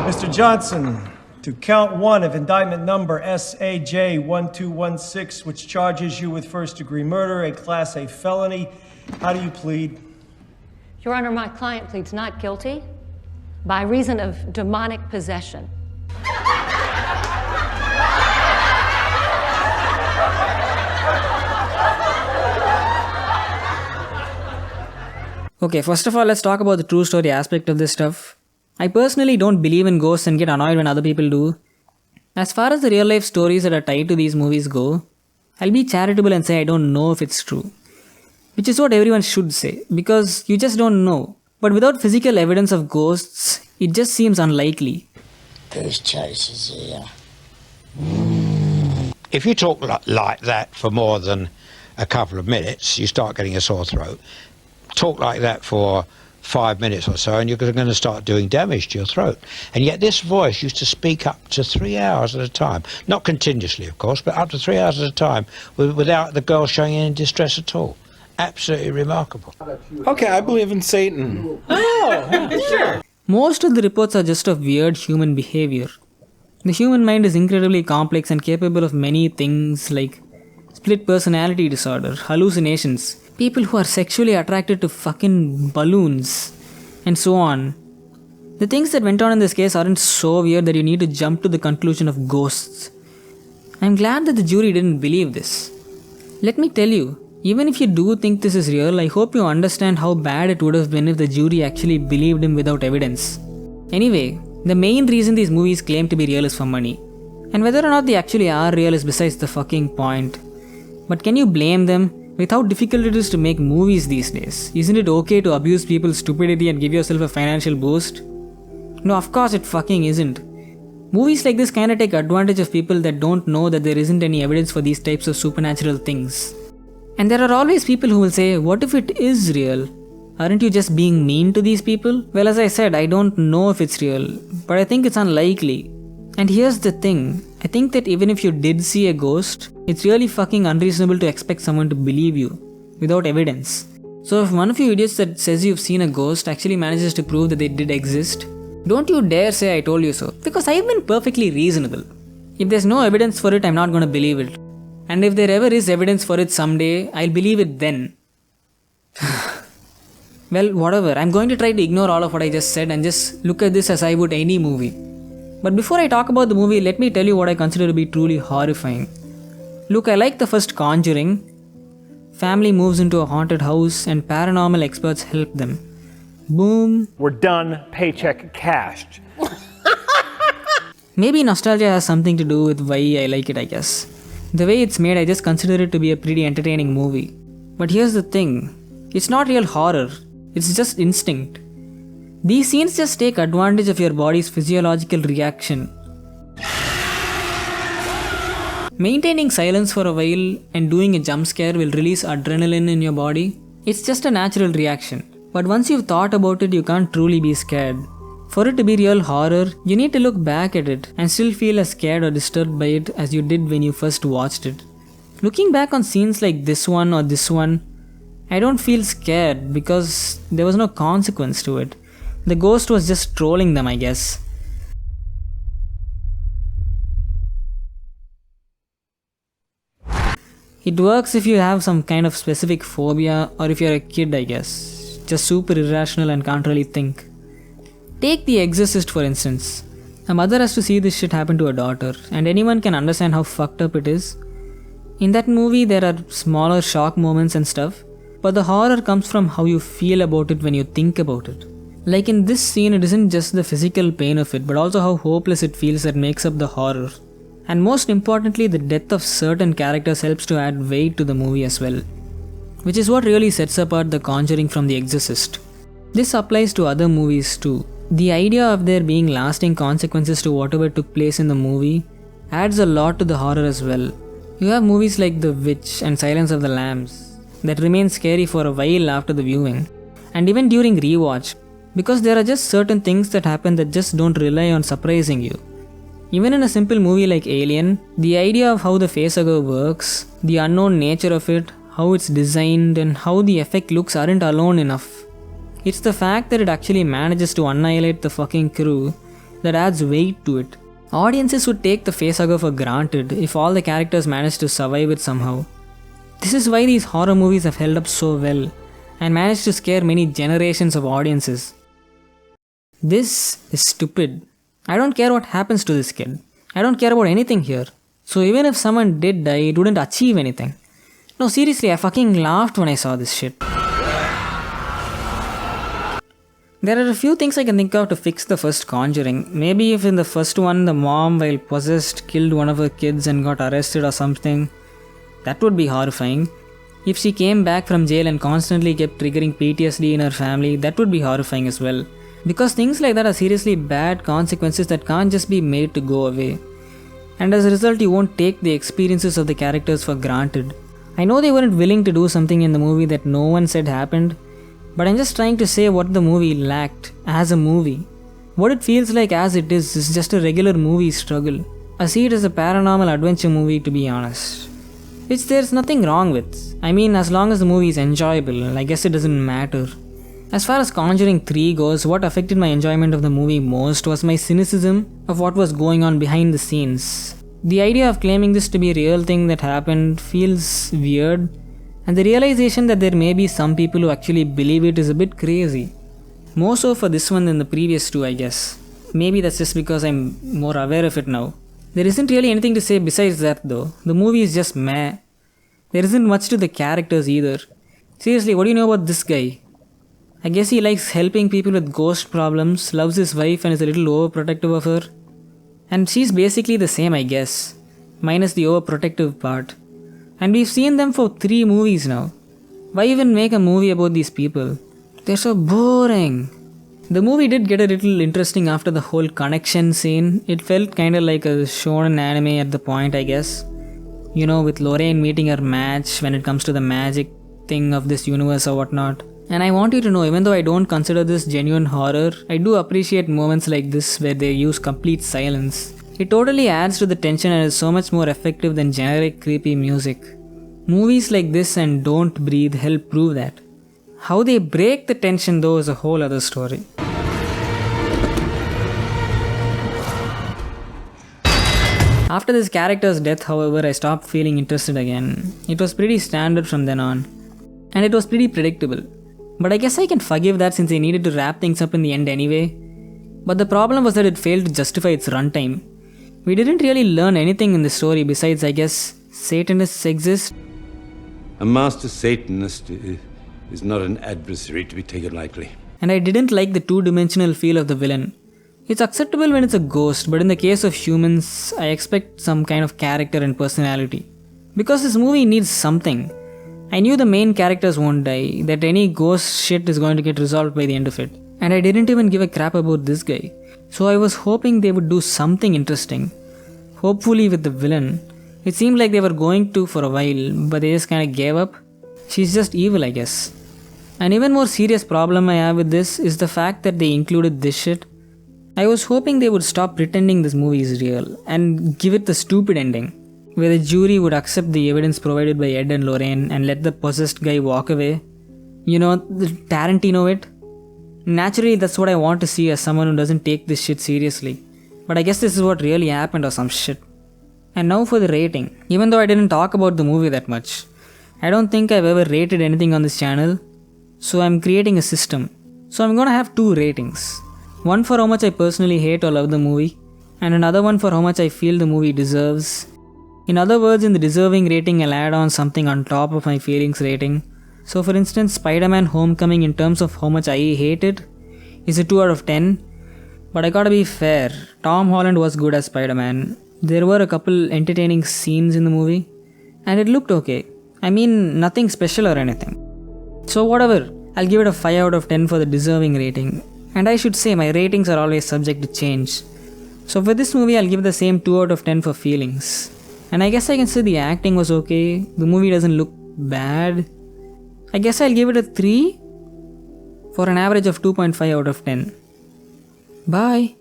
Mr. Johnson, to count one of indictment number SAJ1216, which charges you with first-degree murder, a Class A felony, how do you plead? Your Honor, my client pleads not guilty by reason of demonic possession. Okay, first of all, let's talk about the true story aspect of this stuff. I personally don't believe in ghosts and get annoyed when other people do. As far as the real life stories that are tied to these movies go, I'll be charitable and say I don't know if it's true. Which is what everyone should say, because you just don't know. But without physical evidence of ghosts, it just seems unlikely. Goose chases here. If you talk like that for more than a couple of minutes, you start getting a sore throat. Talk like that for 5 minutes or so and you're going to start doing damage to your throat. And yet this voice used to speak up to 3 hours at a time. Not continuously, of course, but up to 3 hours at a time without the girl showing any distress at all. Absolutely remarkable. Okay, I believe in Satan. Oh, sure. Most of the reports are just of weird human behavior. The human mind is incredibly complex and capable of many things like split personality disorder, hallucinations, people who are sexually attracted to fucking balloons, and so on. The things that went on in this case aren't so weird that you need to jump to the conclusion of ghosts. I'm glad that the jury didn't believe this. Let me tell you, even if you do think this is real, I hope you understand how bad it would have been if the jury actually believed him without evidence. Anyway, the main reason these movies claim to be real is for money. And whether or not they actually are real is besides the fucking point. But can you blame them? With how difficult it is to make movies these days, isn't it okay to abuse people's stupidity and give yourself a financial boost? No, of course it fucking isn't. Movies like this kinda take advantage of people that don't know that there isn't any evidence for these types of supernatural things. And there are always people who will say, what if it is real? Aren't you just being mean to these people? Well, as I said, I don't know if it's real, but I think it's unlikely. And here's the thing, I think that even if you did see a ghost, it's really fucking unreasonable to expect someone to believe you, without evidence. So if one of you idiots that says you've seen a ghost actually manages to prove that they did exist, don't you dare say I told you so, because I've been perfectly reasonable. If there's no evidence for it, I'm not gonna believe it. And if there ever is evidence for it someday, I'll believe it then. Well, whatever, I'm going to try to ignore all of what I just said and just look at this as I would any movie. But before I talk about the movie, let me tell you what I consider to be truly horrifying. Look, I like the first Conjuring. Family moves into a haunted house and paranormal experts help them. Boom. We're done, paycheck cashed. Maybe nostalgia has something to do with why I like it, I guess. The way it's made, I just consider it to be a pretty entertaining movie. But here's the thing, it's not real horror, it's just instinct. These scenes just take advantage of your body's physiological reaction. Maintaining silence for a while and doing a jump scare will release adrenaline in your body. It's just a natural reaction. But once you've thought about it, you can't truly be scared. For it to be real horror, you need to look back at it and still feel as scared or disturbed by it as you did when you first watched it. Looking back on scenes like this one or this one, I don't feel scared because there was no consequence to it. The ghost was just trolling them, I guess. It works if you have some kind of specific phobia or if you're a kid, I guess. Just super irrational and can't really think. Take The Exorcist for instance. A mother has to see this shit happen to her daughter, and anyone can understand how fucked up it is. In that movie, there are smaller shock moments and stuff, but the horror comes from how you feel about it when you think about it. Like in this scene, it isn't just the physical pain of it, but also how hopeless it feels that makes up the horror. And most importantly, the death of certain characters helps to add weight to the movie as well. Which is what really sets apart The Conjuring from The Exorcist. This applies to other movies too. The idea of there being lasting consequences to whatever took place in the movie adds a lot to the horror as well. You have movies like The Witch and Silence of the Lambs that remain scary for a while after the viewing, and even during rewatch, because there are just certain things that happen that just don't rely on surprising you. Even in a simple movie like Alien, the idea of how the facehugger works, the unknown nature of it, how it's designed, and how the effect looks aren't alone enough. It's the fact that it actually manages to annihilate the fucking crew that adds weight to it. Audiences would take the facehugger for granted if all the characters managed to survive it somehow. This is why these horror movies have held up so well and managed to scare many generations of audiences. This is stupid. I don't care what happens to this kid. I don't care about anything here. So even if someone did die, it wouldn't achieve anything. No, seriously, I fucking laughed when I saw this shit. There are a few things I can think of to fix the first Conjuring. Maybe if in the first one the mom, while possessed, killed one of her kids and got arrested or something. That would be horrifying. If she came back from jail and constantly kept triggering PTSD in her family, that would be horrifying as well. Because things like that are seriously bad consequences that can't just be made to go away. And as a result, you won't take the experiences of the characters for granted. I know they weren't willing to do something in the movie that no one said happened, but I'm just trying to say what the movie lacked as a movie. What it feels like as it is just a regular movie struggle. I see it as a paranormal adventure movie, to be honest. Which there's nothing wrong with. I mean, as long as the movie is enjoyable, I guess it doesn't matter. As far as Conjuring 3 goes, what affected my enjoyment of the movie most was my cynicism of what was going on behind the scenes. The idea of claiming this to be a real thing that happened feels weird, and the realization that there may be some people who actually believe it is a bit crazy. More so for this one than the previous two, I guess. Maybe that's just because I'm more aware of it now. There isn't really anything to say besides that though. The movie is just meh. There isn't much to the characters either. Seriously, what do you know about this guy? I guess he likes helping people with ghost problems, loves his wife and is a little overprotective of her. And she's basically the same, I guess. Minus the overprotective part. And we've seen them for 3 movies now. Why even make a movie about these people? They're so boring. The movie did get a little interesting after the whole connection scene. It felt kinda like a shonen anime at the point, I guess. You know, with Lorraine meeting her match when it comes to the magic thing of this universe or whatnot. And I want you to know, even though I don't consider this genuine horror, I do appreciate moments like this where they use complete silence. It totally adds to the tension and is so much more effective than generic creepy music. Movies like this and Don't Breathe help prove that. How they break the tension though is a whole other story. After this character's death, however, I stopped feeling interested again. It was pretty standard from then on. And it was pretty predictable. But I guess I can forgive that since they needed to wrap things up in the end anyway. But the problem was that it failed to justify its runtime. We didn't really learn anything in the story besides, I guess, Satanists exist. A master Satanist is not an adversary to be taken lightly. And I didn't like the two-dimensional feel of the villain. It's acceptable when it's a ghost, but in the case of humans, I expect some kind of character and personality. Because this movie needs something. I knew the main characters won't die, that any ghost shit is going to get resolved by the end of it. And I didn't even give a crap about this guy. So I was hoping they would do something interesting. Hopefully with the villain. It seemed like they were going to for a while, but they just kinda gave up. She's just evil, I guess. An even more serious problem I have with this is the fact that they included this shit. I was hoping they would stop pretending this movie is real and give it the stupid ending, where the jury would accept the evidence provided by Ed and Lorraine and let the possessed guy walk away. You know, the Tarantino it. Naturally, that's what I want to see as someone who doesn't take this shit seriously. But I guess this is what really happened or some shit. And now for the rating. Even though I didn't talk about the movie that much, I don't think I've ever rated anything on this channel. So I'm creating a system. So I'm gonna have 2 ratings. One for how much I personally hate or love the movie, and another one for how much I feel the movie deserves. In other words, in the deserving rating, I'll add on something on top of my feelings rating. So for instance, Spider-Man Homecoming in terms of how much I hate it is a 2 out of 10. But I gotta be fair, Tom Holland was good as Spider-Man. There were a couple entertaining scenes in the movie, and it looked okay. I mean, nothing special or anything. So whatever, I'll give it a 5 out of 10 for the deserving rating. And I should say my ratings are always subject to change. So for this movie, I'll give the same 2 out of 10 for feelings. And I guess I can say the acting was okay. The movie doesn't look bad. I guess I'll give it a 3 for an average of 2.5 out of 10. Bye.